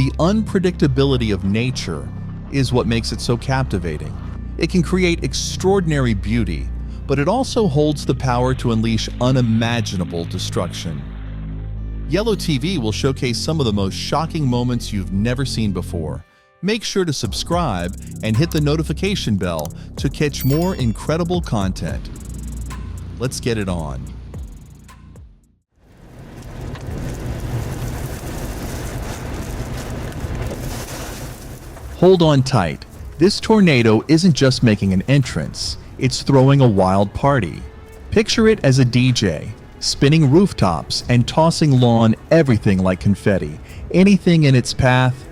The unpredictability of nature is what makes it so captivating. It can create extraordinary beauty, but it also holds the power to unleash unimaginable destruction. Yellow TV will showcase some of the most shocking moments you've never seen before. Make sure to subscribe and hit the notification bell to catch more incredible content. Let's get it on. Hold on tight. This tornado isn't just making an entrance, it's throwing a wild party. Picture it as a DJ, spinning rooftops and tossing lawn everything like confetti. Anything in its path,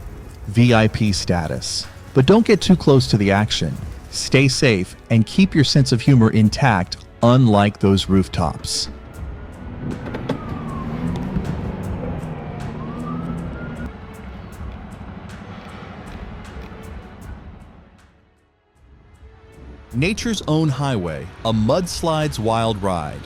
VIP status. But don't get too close to the action. Stay safe and keep your sense of humor intact, unlike those rooftops. Nature's own highway, a mudslide's wild ride.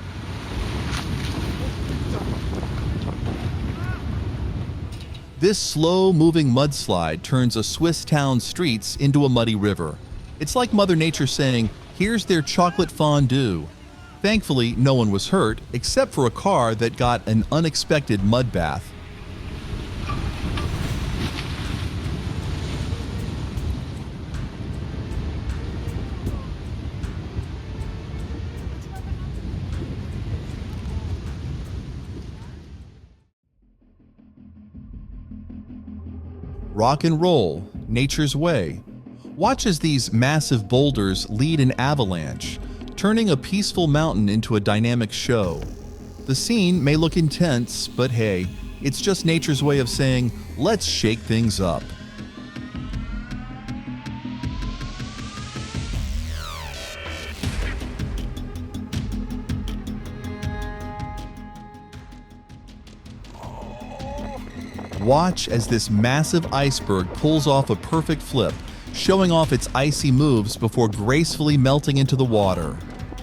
This slow-moving mudslide turns a Swiss town's streets into a muddy river. It's like Mother Nature saying, "Here's their chocolate fondue." Thankfully, no one was hurt, except for a car that got an unexpected mud bath. Rock and roll, nature's way. Watch as these massive boulders lead an avalanche, turning a peaceful mountain into a dynamic show. The scene may look intense, but hey, it's just nature's way of saying, let's shake things up. Watch as this massive iceberg pulls off a perfect flip, showing off its icy moves before gracefully melting into the water.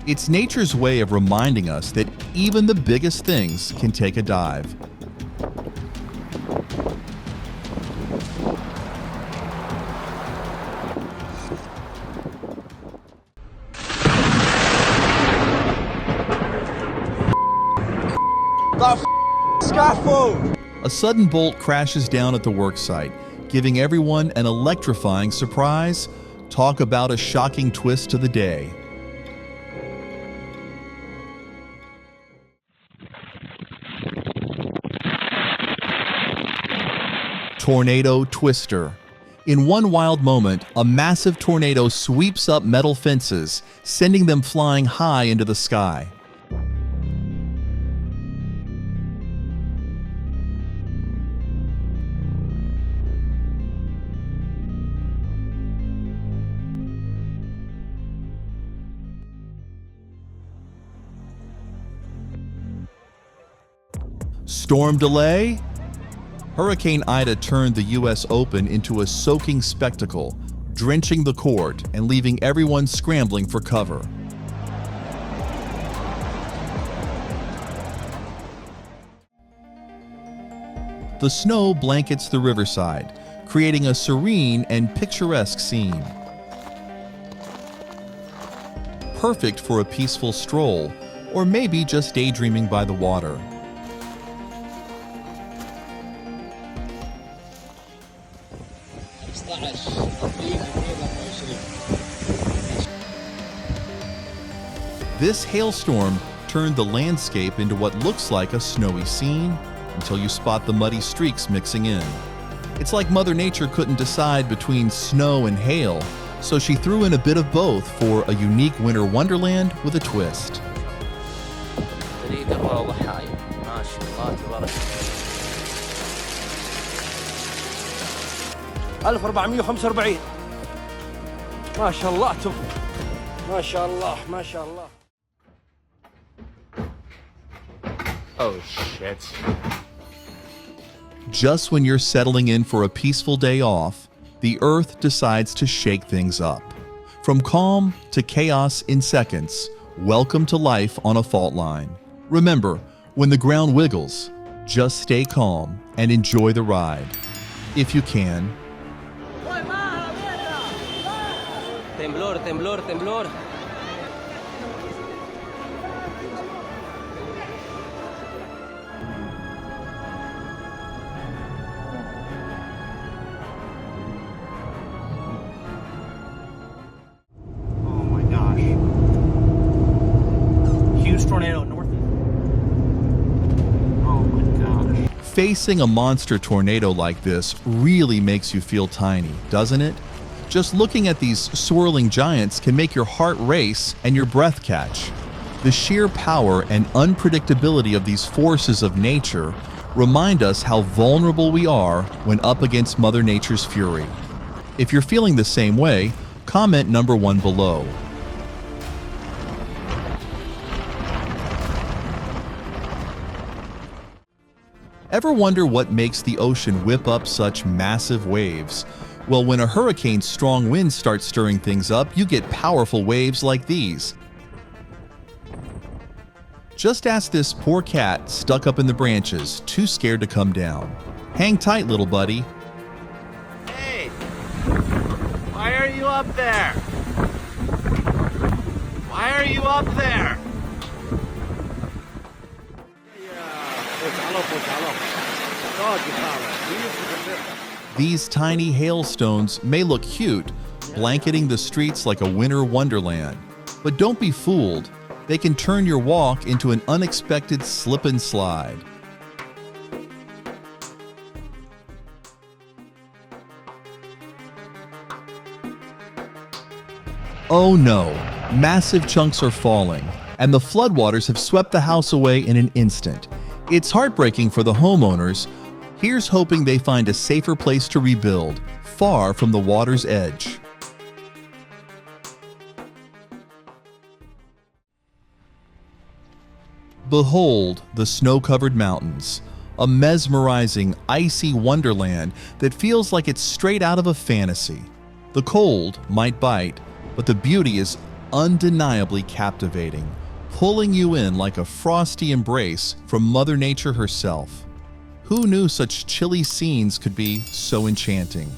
It's nature's way of reminding us that even the biggest things can take a dive. Scaffold! A sudden bolt crashes down at the worksite, giving everyone an electrifying surprise. Talk about a shocking twist to the day. Tornado Twister. In one wild moment, a massive tornado sweeps up metal fences, sending them flying high into the sky. Storm delay? Hurricane Ida turned the U.S. Open into a soaking spectacle, drenching the court and leaving everyone scrambling for cover. The snow blankets the riverside, creating a serene and picturesque scene. Perfect for a peaceful stroll, or maybe just daydreaming by the water. This hailstorm turned the landscape into what looks like a snowy scene until you spot the muddy streaks mixing in. It's like Mother Nature couldn't decide between snow and hail, so she threw in a bit of both for a unique winter wonderland with a twist. 1445 ما شاء الله ما شاء الله ما شاء الله. Oh shit. Just when you're settling in for a peaceful day off, the Earth decides to shake things up. From calm to chaos in seconds, welcome to life on a fault line. Remember, when the ground wiggles, just stay calm and enjoy the ride. if you can. Temblor, temblor, temblor. Oh my gosh. Huge tornado north. Oh my gosh. Facing a monster tornado like this really makes you feel tiny, doesn't it? Just looking at these swirling giants can make your heart race and your breath catch. The sheer power and unpredictability of these forces of nature remind us how vulnerable we are when up against Mother Nature's fury. If you're feeling the same way, comment number 1 below. Ever wonder what makes the ocean whip up such massive waves? Well, when a hurricane's strong winds start stirring things up, you get powerful waves like these. Just ask this poor cat stuck up in the branches, too scared to come down. Hang tight, little buddy. Hey! Why are you up there? Why are you up there? These tiny hailstones may look cute, blanketing the streets like a winter wonderland. But don't be fooled. They can turn your walk into an unexpected slip and slide. Oh no, massive chunks are falling, and the floodwaters have swept the house away in an instant. It's heartbreaking for the homeowners. Here's hoping they find a safer place to rebuild, far from the water's edge. Behold the snow-covered mountains, a mesmerizing, icy wonderland that feels like it's straight out of a fantasy. The cold might bite, but the beauty is undeniably captivating, pulling you in like a frosty embrace from Mother Nature herself. Who knew such chilly scenes could be so enchanting?